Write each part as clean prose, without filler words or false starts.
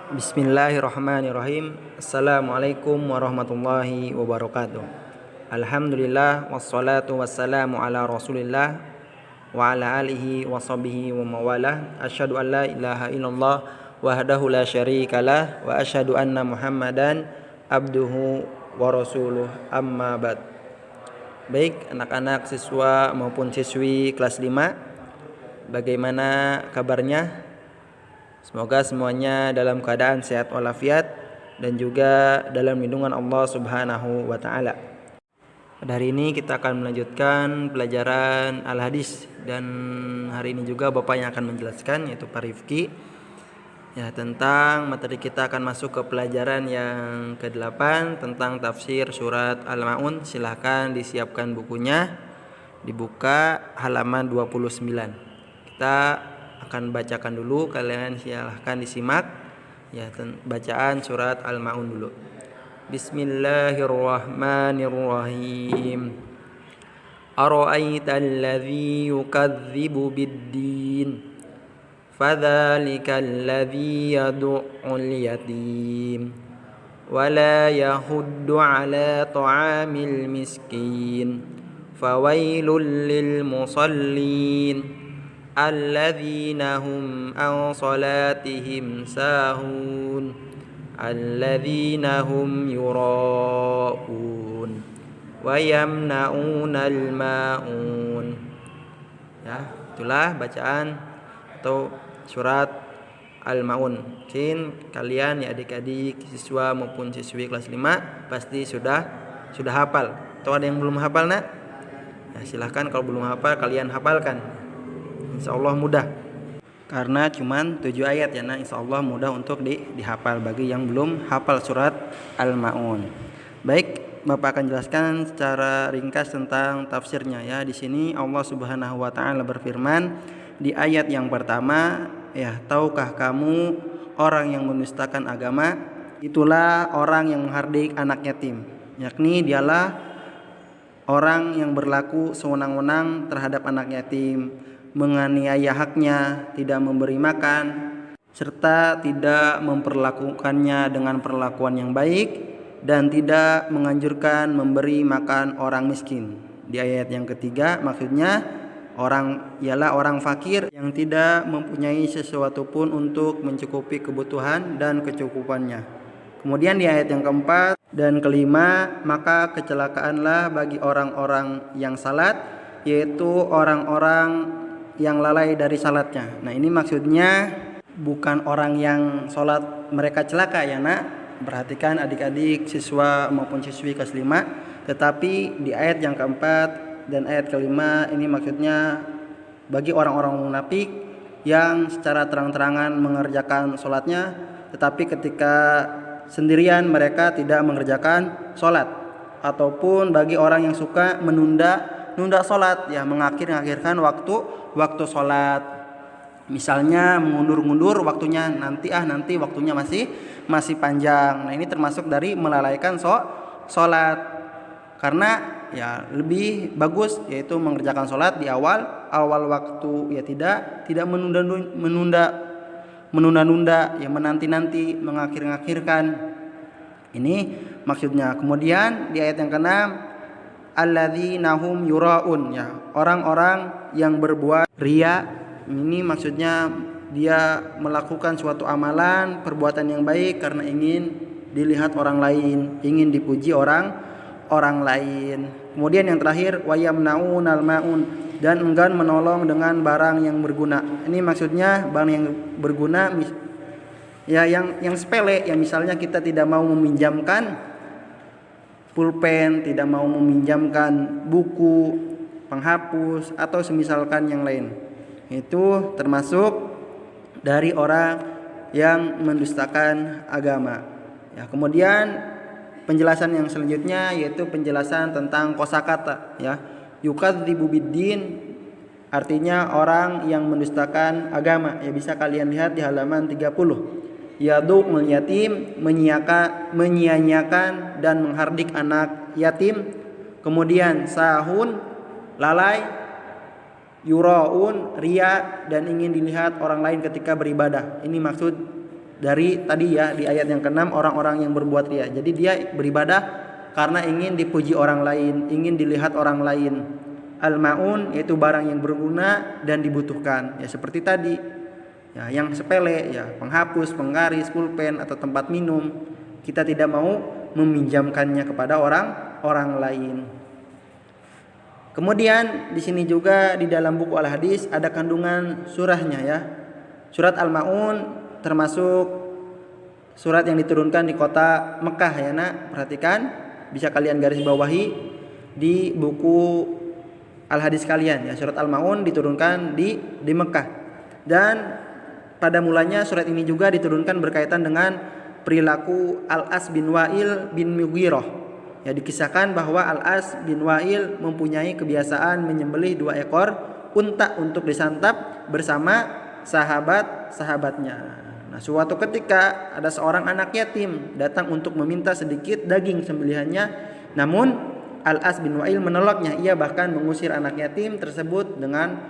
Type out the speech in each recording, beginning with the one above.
Bismillahirrahmanirrahim. Assalamualaikum warahmatullahi wabarakatuh. Alhamdulillah wassalatu wassalamu ala Rasulillah wa ala alihi wa sahbihi wa mawalah. Asyhadu an la ilaha illallah wahdahu la syarikalah wa asyhadu anna Muhammadan abduhu wa rasuluh, amma ba'd. Baik anak-anak siswa maupun siswi kelas 5, bagaimana kabarnya? Semoga semuanya dalam keadaan sehat walafiat dan juga dalam lindungan Allah Subhanahu wa taala. Pada hari ini kita akan melanjutkan pelajaran Al-Hadis, dan hari ini juga Bapak yang akan menjelaskan, yaitu Pak Rifki. Ya, tentang materi kita akan masuk ke pelajaran yang ke-8 tentang tafsir surat Al-Maun. Silahkan disiapkan bukunya, dibuka halaman 29. Kita akan bacakan dulu, kalian silahkan disimak ya, bacaan surat Al-Maun dulu. Bismillahirrahmanirrahim. Ara'aital ladzi yukadzibu biddin fadzalikal ladzi yad'ul yatim wala yahuddu ala ta'amil miskin fawailul lil musallin alladzina hum an salatihim sahun alladzina hum yura'un wa yamna'unal ma'un. Ya, itulah bacaan atau surat Al-Maun. Mungkin kalian ya adik-adik siswa maupun siswi kelas 5 pasti sudah hafal. Atau ada yang belum hafal, Nak? Ya, silahkan kalau belum hafal kalian hafalkan. Insya Allah mudah, karena cuman 7 ayat ya. Nah, insya Allah mudah untuk dihafal bagi yang belum hafal surat Al-Maun. Baik, Bapak akan jelaskan secara ringkas tentang tafsirnya ya. Di sini Allah Subhanahu wa taala berfirman di ayat yang pertama, ya, tahukah kamu orang yang mendustakan agama itulah orang yang menghardik anak yatim, yakni dialah orang yang berlaku sewenang-wenang terhadap anak yatim, menganiaya haknya, tidak memberi makan, serta tidak memperlakukannya dengan perlakuan yang baik, dan tidak menganjurkan memberi makan orang miskin. Di ayat yang ketiga maksudnya ialah orang fakir yang tidak mempunyai sesuatu pun untuk mencukupi kebutuhan dan kecukupannya. Kemudian di ayat yang keempat dan kelima, maka kecelakaanlah bagi orang-orang yang salat, yaitu orang-orang yang lalai dari salatnya. Nah, ini maksudnya bukan orang yang salat mereka celaka ya, Nak. Perhatikan adik-adik siswa maupun siswi kelas 5. Tetapi di ayat yang keempat dan ayat kelima ini maksudnya bagi orang-orang munafik yang secara terang-terangan mengerjakan salatnya, tetapi ketika sendirian mereka tidak mengerjakan salat, ataupun bagi orang yang suka menunda salat ya, mengakhirkan waktu salat, misalnya mengundur waktunya, nanti waktunya masih panjang. Nah, ini termasuk dari melalaikan salat, karena ya lebih bagus yaitu mengerjakan salat di awal waktu ya, tidak menunda ya, menanti mengakhirkan. Ini maksudnya. Kemudian di ayat yang ke-6, alladzina hum yura'un ya, orang-orang yang berbuat riya. Ini maksudnya dia melakukan suatu amalan, perbuatan yang baik karena ingin dilihat orang lain, ingin dipuji orang lain. Kemudian yang terakhir, wa yamna'unal ma'un, dan enggan menolong dengan barang yang berguna. Ini maksudnya barang yang berguna ya, yang sepele ya, misalnya kita tidak mau meminjamkan pulpen, tidak mau meminjamkan buku, penghapus, atau semisalkan yang lain. Itu termasuk dari orang yang mendustakan agama. Ya, kemudian penjelasan yang selanjutnya yaitu penjelasan tentang kosakata ya. Yukadzibu biddin artinya orang yang mendustakan agama. Ya, bisa kalian lihat di halaman 30. Yadul yatim, menyia-nyiakan dan menghardik anak yatim. Kemudian sahun, lalai. Yuraun, ria, dan ingin dilihat orang lain ketika beribadah. Ini maksud dari tadi ya di ayat yang ke-6 orang-orang yang berbuat riya. Jadi dia beribadah karena ingin dipuji orang lain, ingin dilihat orang lain. Al-maun yaitu barang yang berguna dan dibutuhkan. Ya seperti tadi. Ya, yang sepele ya, penghapus, penggaris, pulpen atau tempat minum. Kita tidak mau meminjamkannya kepada orang lain. Kemudian di sini juga di dalam buku Al-Hadis ada kandungan surahnya ya. Surat Al-Maun termasuk surat yang diturunkan di kota Mekah ya nak. Perhatikan, bisa kalian garis bawahi di buku Al-Hadis kalian ya. Surat Al-Maun diturunkan di Mekah. Dan pada mulanya surat ini juga diturunkan berkaitan dengan perilaku Al-As bin Wa'il bin Mughirah. Ya, dikisahkan bahwa Al-As bin Wa'il mempunyai kebiasaan menyembelih 2 ekor unta untuk disantap bersama sahabat-sahabatnya. Nah, suatu ketika ada seorang anak yatim datang untuk meminta sedikit daging sembelihannya, namun Al-As bin Wa'il menolaknya. Ia bahkan mengusir anak yatim tersebut dengan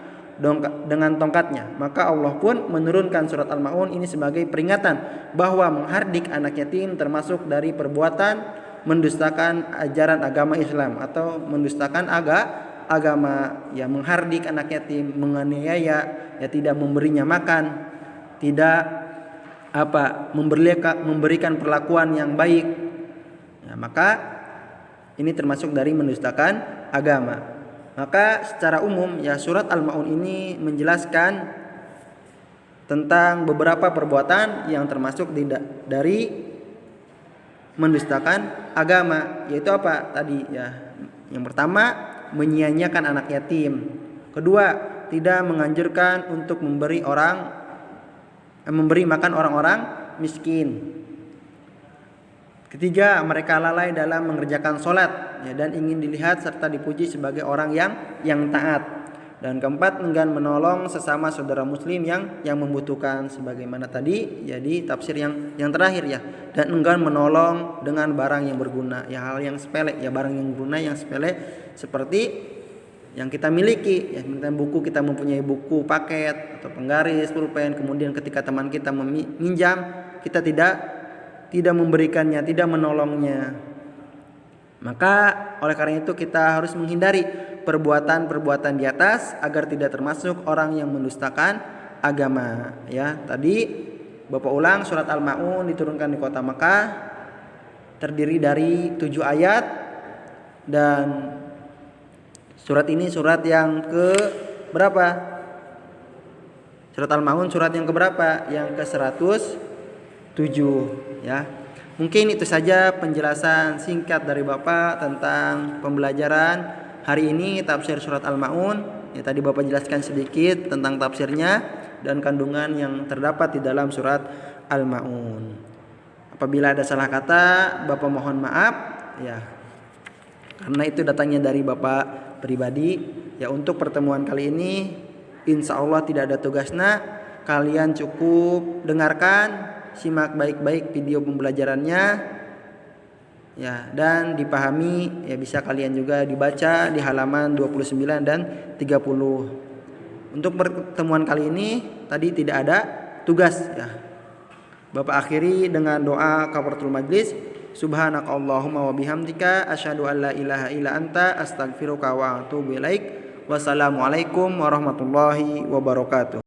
tongkatnya. Maka Allah pun menurunkan surat Al-Maun ini sebagai peringatan bahwa menghardik anak yatim termasuk dari perbuatan mendustakan ajaran agama Islam atau mendustakan agama. Ya, menghardik anak yatim, menganiaya, ya tidak memberinya makan, tidak memberikan perlakuan yang baik. Ya, maka ini termasuk dari mendustakan agama. Maka secara umum ya surat Al-Maun ini menjelaskan tentang beberapa perbuatan yang termasuk dari mendustakan agama, yaitu apa tadi ya. Yang pertama, menyia-nyiakan anak yatim. Kedua, tidak menganjurkan untuk memberi makan orang-orang miskin. Ketiga, mereka lalai dalam mengerjakan sholat ya, dan ingin dilihat serta dipuji sebagai orang yang taat. Dan keempat, enggan menolong sesama saudara muslim yang membutuhkan, sebagaimana tadi ya di tafsir yang terakhir ya. Dan enggan menolong dengan barang yang berguna, ya hal yang sepele ya, barang yang berguna yang sepele seperti yang kita miliki ya. Misalnya buku, kita mempunyai buku paket atau penggaris, pulpen, kemudian ketika teman kita meminjam, kita tidak memberikannya, tidak menolongnya. Maka oleh karena itu kita harus menghindari perbuatan-perbuatan di atas agar tidak termasuk orang yang mendustakan agama ya. Tadi Bapak ulang, surat Al-Maun diturunkan di kota Mekah, terdiri dari 7 ayat, dan surat ini surat yang ke berapa? Surat Al-Maun surat yang keberapa? Yang ke-107 ya. Mungkin itu saja penjelasan singkat dari Bapak tentang pembelajaran hari ini tafsir surat Al-Maun. Ya, tadi Bapak jelaskan sedikit tentang tafsirnya dan kandungan yang terdapat di dalam surat Al-Maun. Apabila ada salah kata, Bapak mohon maaf ya. Karena itu datangnya dari Bapak pribadi. Ya, untuk pertemuan kali ini insya Allah tidak ada tugasnya. Kalian cukup dengarkan, simak baik-baik video pembelajarannya ya, dan dipahami ya, bisa kalian juga dibaca di halaman 29 dan 30. Untuk pertemuan kali ini tadi tidak ada tugas ya. Bapak akhiri dengan doa kafaratul majlis. Subhanakallahumma wa bihamdika asyhadu an la ilaha illa anta astaghfiruka wa atubu ilaik. Wassalamualaikum warahmatullahi wabarakatuh.